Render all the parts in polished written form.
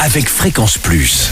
avec Fréquence Plus.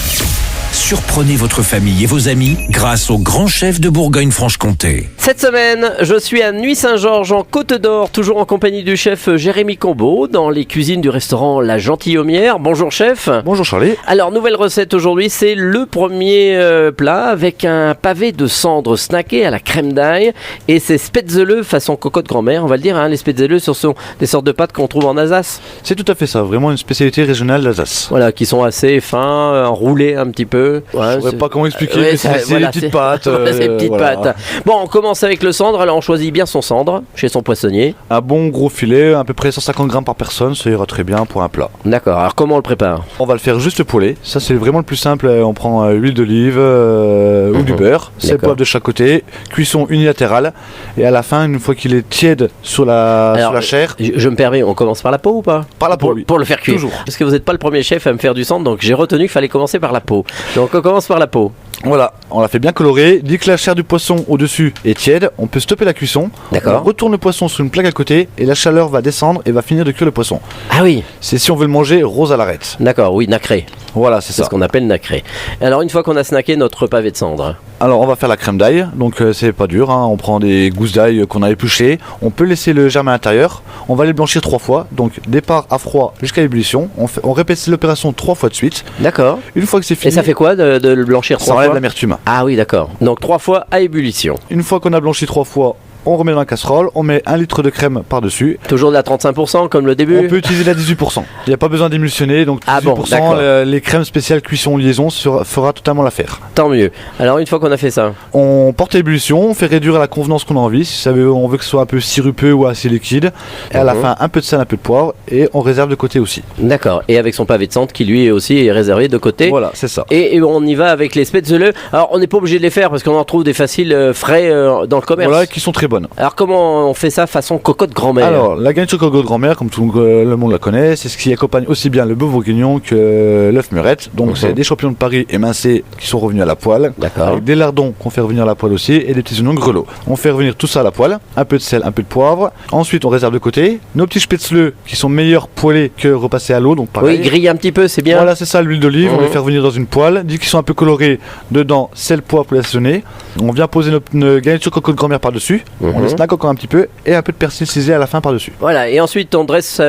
Surprenez votre famille et vos amis grâce au grand chef de Bourgogne-Franche-Comté. Cette semaine, je suis à Nuits-Saint-Georges en Côte d'Or, toujours en compagnie du chef Jérémy Combeau, dans les cuisines du restaurant La Gentilhommière. Bonjour chef. Bonjour Charlie. Alors, nouvelle recette aujourd'hui, c'est le premier plat avec un pavé de cendre snacké à la crème d'ail et c'est spätzle façon cocotte grand-mère, on va le dire. Les spätzle, ce sont des sortes de pâtes qu'on trouve en Alsace. C'est tout à fait ça, vraiment une spécialité régionale d'Alsace. Voilà, qui sont assez fins, enroulés un petit peu. Je ne saurais pas comment expliquer, mais c'est voilà, des petites pâtes. C'est des petites pâtes. Bon, on commence avec le cendre. Alors, on choisit bien son cendre chez son poissonnier. Un bon gros filet, à peu près 150 grammes par personne, ça ira très bien pour un plat. D'accord, alors comment on le prépare? On va le faire juste poêler, ça c'est vraiment le plus simple. On prend huile d'olive ou du beurre, sel, poivre de chaque côté, cuisson unilatérale. Et à la fin, une fois qu'il est tiède sur la chair. Je me permets, on commence par la peau ou pas? Par la peau, oui. Pour le faire cuire. Toujours. Parce que vous n'êtes pas le premier chef à me faire du cendre, donc j'ai retenu qu'il fallait commencer par la peau. Donc on commence par la peau. Voilà, on la fait bien colorer. Dès que la chair du poisson au-dessus est tiède, on peut stopper la cuisson. D'accord. On retourne le poisson sur une plaque à côté et la chaleur va descendre et va finir de cuire le poisson. Ah oui. C'est si on veut le manger rose à l'arête. D'accord, oui, nacré. Voilà, c'est ça. C'est ce qu'on appelle nacré. Alors une fois qu'on a snacké notre pavé de cendre. Alors on va faire la crème d'ail, donc c'est pas dur, on prend des gousses d'ail qu'on a épluchées, on peut laisser le germe à l'intérieur, on va les blanchir 3 fois, donc départ à froid jusqu'à ébullition, on répète l'opération 3 fois de suite. D'accord. Une fois que c'est fini, et ça fait quoi de le blanchir 3 ça fois? enlève l'amertume. Ah oui, d'accord. Donc 3 fois à ébullition. Une fois qu'on a blanchi 3 fois, on remet dans la casserole, on met 1 litre de crème par-dessus. Toujours de la 35% comme le début? On peut utiliser la 18%. Il n'y a pas besoin d'émulsionner, donc 18%, les crèmes spéciales cuisson liaison fera totalement l'affaire. Tant mieux. Alors une fois qu'on a fait ça, on porte à ébullition, on fait réduire à la convenance qu'on a envie. Si on veut que ce soit un peu sirupeux ou assez liquide. Et à la fin, un peu de sel, un peu de poivre et on réserve de côté aussi. D'accord. Et avec son pavé de cendre qui lui aussi est réservé de côté. Voilà, c'est ça. Et on y va avec les spätzle. Alors on n'est pas obligé de les faire parce qu'on en trouve des faciles frais dans le commerce. Voilà, qui sont très bonnes. Alors comment on fait ça façon cocotte grand-mère? Alors la garniture cocotte grand-mère, comme tout le monde la connaît, c'est ce qui accompagne aussi bien le bœuf bourguignon que l'œuf murette. Donc c'est des champignons de Paris émincés qui sont revenus à la poêle. D'accord. Avec des lardons qu'on fait revenir à la poêle aussi et des petits oignons grelots. On fait revenir tout ça à la poêle, un peu de sel, un peu de poivre. Ensuite on réserve de côté nos petits spätzle qui sont meilleurs poêlés que repassés à l'eau. Donc pareil. Oui, griller un petit peu, c'est bien. Voilà, c'est ça, l'huile d'olive. On les fait revenir dans une poêle. Dès qu'ils sont un peu colorés, dedans sel, poivre pour les assaisonner. On vient poser notre garniture cocotte grand-mère par-dessus. On les snack encore un petit peu et un peu de persil cisé à la fin par-dessus. Voilà, et ensuite on dresse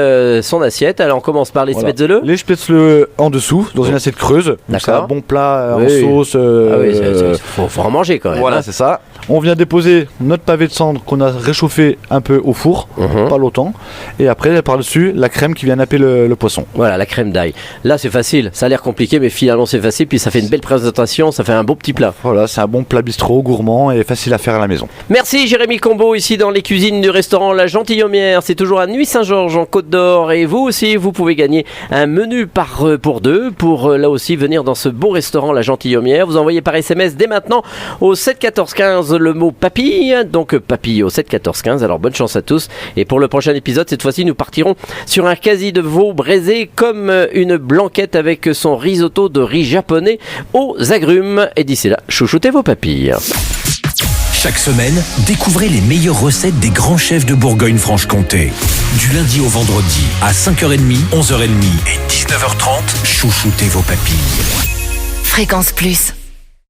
son assiette. Alors on commence par les spätzle. Les spätzle en dessous, dans une assiette creuse. C'est un bon plat en sauce. Ah oui, faut en manger quand même. Voilà, c'est ça. On vient déposer notre pavé de cendre qu'on a réchauffé un peu au four, pas longtemps. Et après, par-dessus, la crème qui vient napper le poisson. Voilà, la crème d'ail. Là, c'est facile. Ça a l'air compliqué, mais finalement, c'est facile. Puis ça fait une belle présentation. Ça fait un beau petit plat. Voilà, c'est un bon plat bistrot, gourmand et facile à faire à la maison. Merci Jérémy Combeau, ici dans les cuisines du restaurant La Gentilhommière. C'est toujours à Nuits-Saint-Georges en Côte d'Or. Et vous aussi, vous pouvez gagner un menu pour deux pour là aussi venir dans ce beau restaurant La Gentilhommière. Vous envoyez par SMS dès maintenant au 7 14 15 le mot papille. Donc papille au 7 14 15. Alors bonne chance à tous. Et pour le prochain épisode, cette fois-ci, nous partirons sur un quasi de veau braisé comme une blanquette avec son risotto de riz japonais aux agrumes. Et d'ici là, chouchoutez vos papilles. Chaque semaine, découvrez les meilleures recettes des grands chefs de Bourgogne-Franche-Comté. Du lundi au vendredi, à 5h30, 11h30 et 19h30, chouchoutez vos papilles. Fréquence Plus.